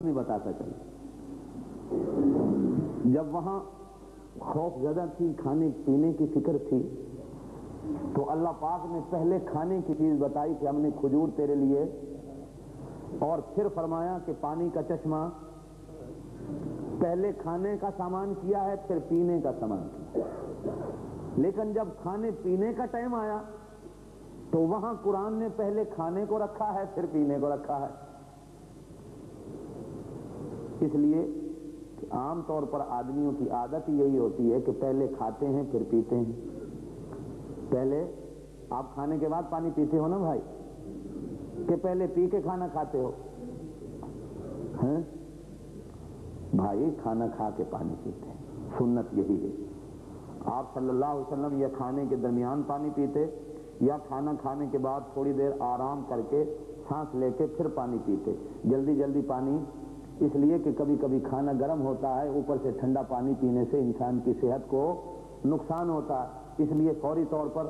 نہیں بتاتا چلا۔ جب وہاں خوف زدہ تھی، کھانے پینے کی فکر تھی، تو اللہ پاک نے پہلے کھانے کی چیز بتائی کہ ہم نے کھجور تیرے لیے، اور پھر فرمایا کہ پانی کا چشمہ۔ پہلے کھانے کا سامان کیا ہے، پھر پینے کا سامان کیا۔ لیکن جب کھانے پینے کا ٹائم آیا تو وہاں قرآن نے پہلے کھانے کو رکھا ہے، پھر پینے کو رکھا ہے۔ اس لیے کہ عام طور پر آدمیوں کی عادت یہی ہوتی ہے کہ پہلے کھاتے ہیں پھر پیتے ہیں۔ پہلے آپ کھانے کے بعد پانی پیتے ہو نا بھائی، کہ پہلے پی کے کھانا کھاتے ہو؟ بھائی کھانا کھا کے پانی پیتے ہیں، سنت یہی ہے۔ آپ صلی اللہ علیہ وسلم یا کھانے کے درمیان پانی پیتے، یا کھانا کھانے کے بعد تھوڑی دیر آرام کر کے سانس لے کے پھر پانی پیتے۔ جلدی جلدی پانی، اس لیے کہ کبھی کبھی کھانا گرم ہوتا ہے، اوپر سے ٹھنڈا پانی پینے سے انسان کی صحت کو نقصان ہوتا ہے، اس لیے فوری طور پر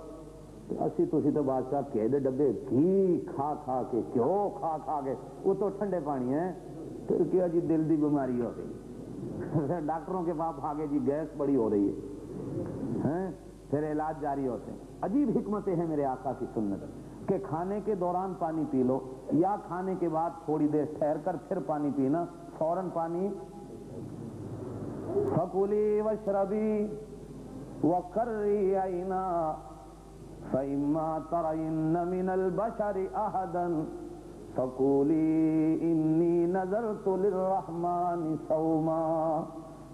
اسی تو بادشاہ کہہ دے ڈبے گھی کھا کھا کے، کیوں کھا کھا کے، وہ تو ٹھنڈے پانی ہے، پھر کیا جی دل دی بیماری ہو گئی، ڈاکٹروں کے پاس آگے جی گیس بڑی ہو رہی ہے، پھر علاج جاری ہوتے ہیں۔ عجیب حکمتیں ہیں میرے آقا کی سنت کہ کھانے کے دوران پانی پی لو، یا کھانے کے بعد تھوڑی دیر ٹھہر کر پھر پانی پینا، فوراً پانی۔ فَكُلِي وَاشْرَبِي وَقَرِّي عَيْنًا فَإِمَّا تَرَيِنَّ مِنَ الْبَشَرِ أَحَدًا فَقُولِي إِنِّي نَذَرْتُ لِلرَّحْمَنِ صَوْمًا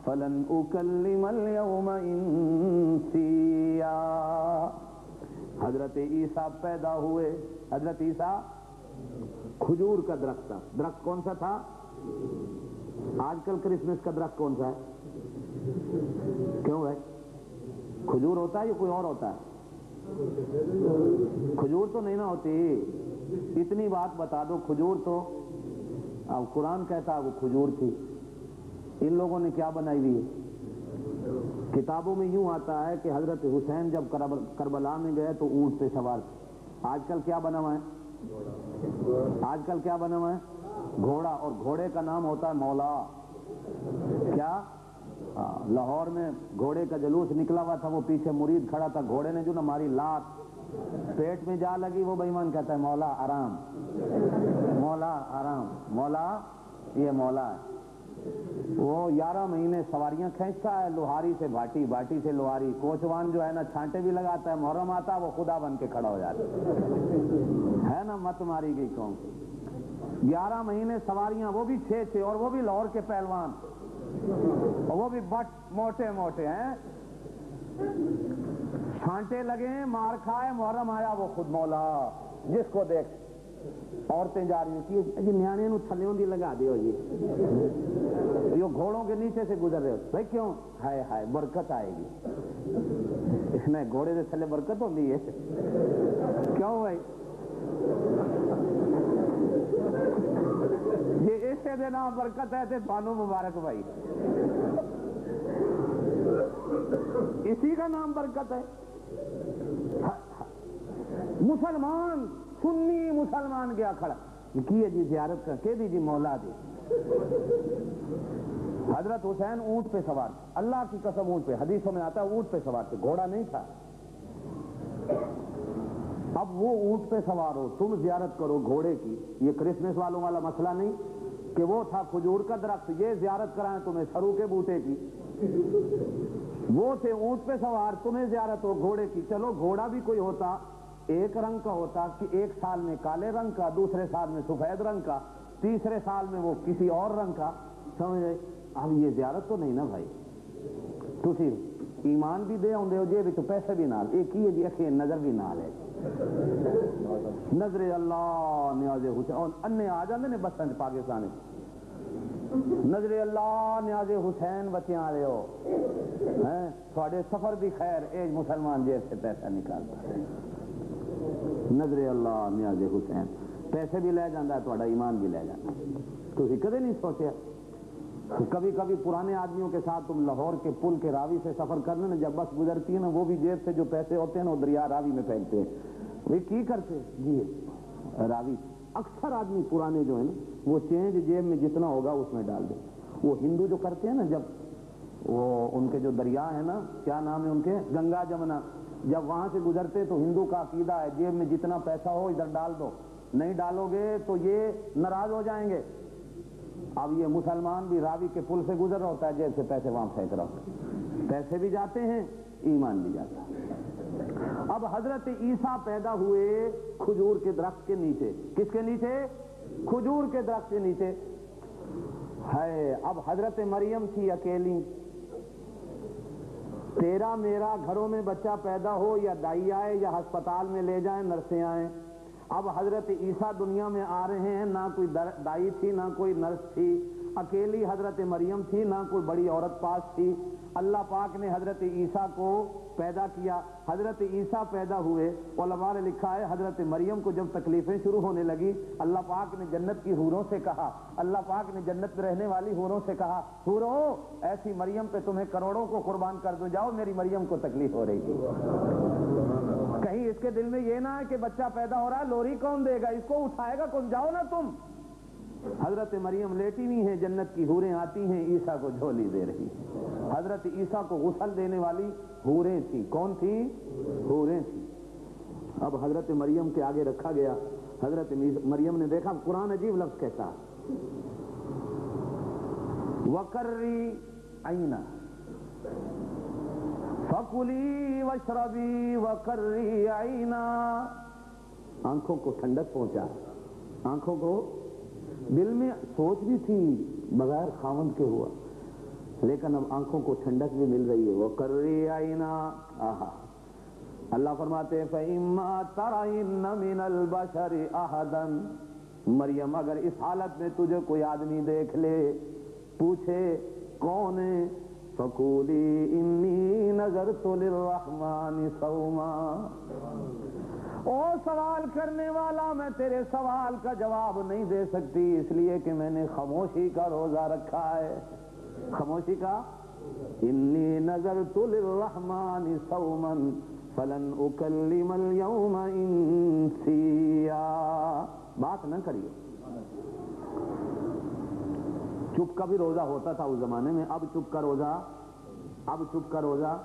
فَلَنْ أُكَلِّمَ الْيَوْمَ إِنسِيًّا۔ حضرت عیسیٰ پیدا ہوئے، حضرت عیسیٰ کھجور کا درخت تھا۔ درخت کون سا تھا؟ آج کل کرسمس کا درخت کون سا ہے؟ کیوں ہے؟ کھجور ہوتا ہے یا کوئی اور ہوتا ہے؟ کھجور تو نہیں نہ ہوتی، اتنی بات بتا دو، کھجور تو اب قرآن کہتا ہے وہ کھجور تھی، ان لوگوں نے کیا بنائی ہوئی ہے؟ کتابوں میں یوں آتا ہے کہ حضرت حسین جب کربلا میں گئے تو اونٹ پہ سوار تھے۔ آج کل کیا بنا ہوا ہے؟ آج کل کیا بنا ہوا ہے؟ گھوڑا، اور گھوڑے کا نام ہوتا ہے مولا۔ کیا؟ لاہور میں گھوڑے کا جلوس نکلا ہوا تھا، وہ پیچھے مرید کھڑا تھا، گھوڑے نے جو نہ ماری لات، پیٹ میں جا لگی، وہ بے ایمان کہتا ہے مولا آرام، مولا آرام، مولا یہ مولا ہے۔ وہ 11 مہینے سواریاں کھینچتا ہے، لوہاری سے بھاٹی، بھاٹی سے لوہاری، کوچوان جو ہے نا چھانٹے بھی لگاتا ہے، محرم آتا ہے وہ خدا بن کے کھڑا ہو جاتا ہے نا، مت ماری گئی قوم۔ 11 مہینے سواریاں، وہ بھی 6 اور وہ بھی لاہور کے پہلوان، اور وہ بھی بٹ موٹے موٹے ہیں، چھانٹے لگے، مار کھائے، محرم آیا وہ خود مولا، جس کو دیکھ عورتیں جا رہی ہیں جی نیانے نو تھلیوں دی لگا دیو جی، یہ گھوڑوں کے نیچے سے گزر رہے ہو بھائی، کیوں؟ ہائے ہائے برکت آئے گی، اس میں گھوڑے سے تھلے برکت ہوتی ہے، کیوں بھائی؟ یہ اسے دے نام برکت ہے تے بانو مبارک بھائی، اسی کا نام برکت ہے۔ مسلمان سنی مسلمان گیا کھڑا کی ہے جی زیارت کر کے دی جی مولا دی۔ حضرت حسین اونٹ پہ سوار تھے، اللہ کی قسم اونٹ پہ، حدیثوں میں آتا ہے اونٹ پہ سوار تھے، گھوڑا نہیں تھا۔ اب وہ اونٹ پہ سوار ہو، تم زیارت کرو گھوڑے کی، یہ کرسمس والوں والا مسئلہ نہیں کہ وہ تھا کھجور کا درخت، یہ زیارت کرائیں تمہیں سرو کے بوٹے کی، وہ تھے اونٹ پہ سوار، تمہیں زیارت ہو گھوڑے کی۔ چلو گھوڑا بھی کوئی ہوتا ایک رنگ کا ہوتا کہ ایک سال میں کالے رنگ کا، دوسرے سال میں سفید رنگ کا، تیسرے سال میں وہ کسی اور رنگ کا، سمجھے؟ اب یہ زیارت تو نہیں نا بھائی، تسی ایمان بھی دے آندے ہو جے وچ پیسے بھی نال، ایک ہی ہے جی اکھیں نظر بھی نال ہے، نظر اللہ نیاز حسین، اور انے آ جاندے نے بساں وچ پاکستان وچ، نظر اللہ نیاز حسین بچیاں والے ہو ہیں، تھوڑے سفر بھی خیر، ایک مسلمان جیب سے پیسہ نکالتا ہے، نظر اللہ نیاز حسین، پیسے بھی لے جاندہ ہے، تھوڑا ایمان بھی لے جاندہ ہے۔ تو اسی کدے نہیں سوچے؟ کبھی کبھی پرانے آدمیوں کے ساتھ تم لاہور کے پل کے راوی سے سفر کرنے نا، جب بس گزرتی ہے نا، وہ بھی جیب سے جو پیسے ہوتے ہیں نا وہ دریا راوی میں پھینکتے ہیں، وہ کی کرتے جی راوی اکثر آدمی پرانے جو ہیں نا وہ چینج جیب میں جتنا ہوگا اس میں ڈال دیں. وہ ہندو جو کرتے ہیں نا, جب وہ ان کے جو دریا ہے نا, کیا نام ہے ان کے, گنگا جمنا, جب وہاں سے گزرتے تو ہندو کا عقیدہ ہے جیب میں جتنا پیسہ ہو ادھر ڈال دو, نہیں ڈالو گے تو یہ ناراض ہو جائیں گے. اب یہ مسلمان بھی راوی کے پل سے گزر رہا ہوتا ہے, جیب سے پیسے وہاں پھینک رہا ہوتا ہے, پیسے بھی جاتے ہیں ایمان بھی جاتا ہے. اب حضرت عیسیٰ پیدا ہوئے کھجور کے درخت کے نیچے. کس کے نیچے؟ کھجور کے درخت کے نیچے ہے. اب حضرت مریم تھی اکیلی. تیرا میرا گھروں میں بچہ پیدا ہو, یا دائی آئے یا ہسپتال میں لے جائیں, نرسیں آئیں. اب حضرت عیسیٰ دنیا میں آ رہے ہیں, نہ کوئی دائی تھی نہ کوئی نرس تھی, اکیلی حضرت مریم تھی, نہ کوئی بڑی عورت پاس تھی. اللہ پاک نے حضرت عیسیٰ کو پیدا کیا. حضرت عیسیٰ پیدا ہوئے. علماء نے لکھا ہے حضرت مریم کو جب تکلیفیں شروع ہونے لگی, اللہ پاک نے جنت کی حوروں سے کہا, اللہ پاک نے جنت میں رہنے والی حوروں سے کہا, حوروں ایسی مریم پہ تمہیں کروڑوں کو قربان کر دو, جاؤ میری مریم کو تکلیف ہو رہی تھی. کہیں اس کے دل میں یہ نہ ہے کہ بچہ پیدا ہو رہا ہے, لوری کون دے گا, اس کو اٹھائے گا کون, جاؤ نا تم. حضرت مریم لیٹی ہوئی ہیں, جنت کی حوریں آتی ہیں, عیسیٰ کو جھولی دے رہی ہیں. حضرت عیسیٰ کو غسل دینے والی حوریں تھی. کون تھی؟ حوریں تھی. اب حضرت مریم کے آگے رکھا گیا. حضرت مریم نے دیکھا, قرآن عجیب لفظ کہتا, وَقَرِّ عَيْنَا فَكُلِي وَاشْرَبِي وَقَرِّ عَيْنَا. آنکھوں کو ٹھنڈک پہنچا, آنکھوں کو. دل میں سوچ بھی تھی بغیر خاوند کے ہوا, لیکن اب آنکھوں کو ٹھنڈک بھی مل رہی ہے. وَقَرِّ عَيْنَا. آہا, اللہ فرماتے ہیں فَإِمَّا تَرَيِنَّ مِنَ الْبَشَرِ أَحَدًا. مریم اگر اس حالت میں تجھے کوئی آدمی دیکھ لے, پوچھے کون ہے, فَقُولِي إِنِّي نَذَرْتُ لِلرَّحْمَنِ صَوْمًا. او سوال کرنے والا, میں تیرے سوال کا جواب نہیں دے سکتی, اس لیے کہ میں نے خاموشی کا روزہ رکھا ہے. خاموشی کا. انی نذرت للرحمن صوما فلن اکلم اليوم انسیا. بات نہ کریے. چپ کا بھی روزہ ہوتا تھا اس زمانے میں, اب چپ کا روزہ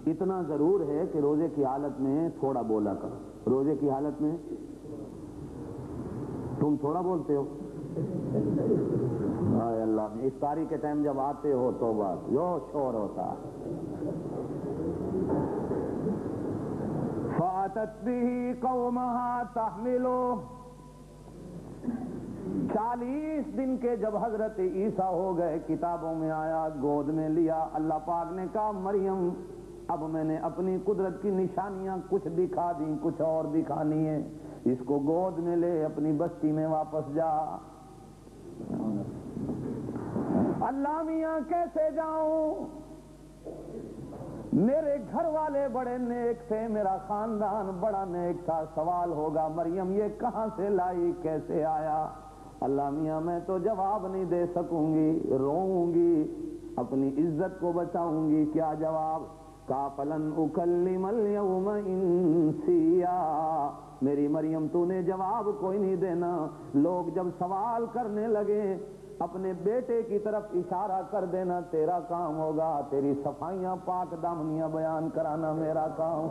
اتنا ضرور ہے کہ روزے کی حالت میں تھوڑا بولا کرو. روزے کی حالت میں تم تھوڑا بولتے ہو. اے اللہ, افطاری کے ٹائم جب آتے ہو تو بات جو شور ہوتا. فاتت به قومها تحملو. 40 دن کے جب حضرت عیسیٰ ہو گئے, کتابوں میں آیا, گود میں لیا. اللہ پاک نے کہا مریم اب میں نے اپنی قدرت کی نشانیاں کچھ دکھا دیں, کچھ اور دکھانی ہے, اس کو گود میں لے, اپنی بستی میں واپس جا. اللہ میاں کیسے جاؤں, میرے گھر والے بڑے نیک تھے, میرا خاندان بڑا نیک تھا. سوال ہوگا مریم یہ کہاں سے لائی, کیسے آیا. اللہ میاں میں تو جواب نہیں دے سکوں گی, روؤں گی, اپنی عزت کو بچاؤں گی. کیا جواب؟ کا فلن اکلم اليوم انسیا. میری مریم تو نے جواب کوئی نہیں دینا. لوگ جب سوال کرنے لگے اپنے بیٹے کی طرف اشارہ کر دینا, تیرا کام ہوگا. تیری صفائیاں پاک دامنیاں بیان کرانا میرا کام.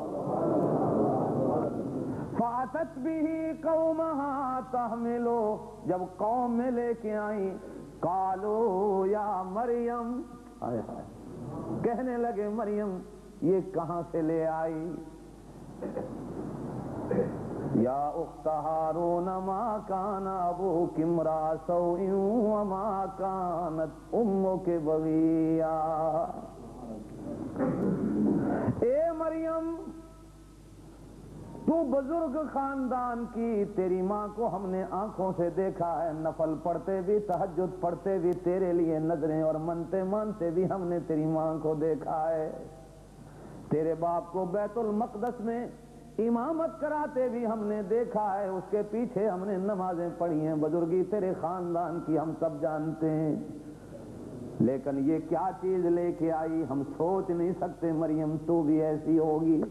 فاتت به قومها تحملو. جب قوم میں لے کے آئیں, قالو یا مریم, کہنے لگے مریم یہ کہاں سے لے آئی. یا اخت ہارون ما کان ابوک امرأ سوء وما کانت امک بغیا. اے مریم تو بزرگ خاندان کی, تیری ماں کو ہم نے آنکھوں سے دیکھا ہے, نفل پڑھتے بھی, تہجد پڑھتے بھی تیرے لیے نظریں, اور منتے مانتے بھی ہم نے تیری ماں کو دیکھا ہے. تیرے باپ کو بیت المقدس میں امامت کراتے بھی ہم نے دیکھا ہے, اس کے پیچھے ہم نے نمازیں پڑھی ہیں. بزرگی تیرے خاندان کی ہم سب جانتے ہیں, لیکن یہ کیا چیز لے کے آئی ہم سوچ نہیں سکتے. مریم تو بھی ایسی ہوگی.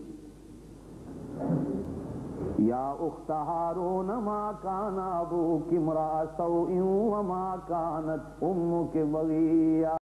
یا اخت ہارون ما کان ابوک امرأ سوء وما کانت امک بغیا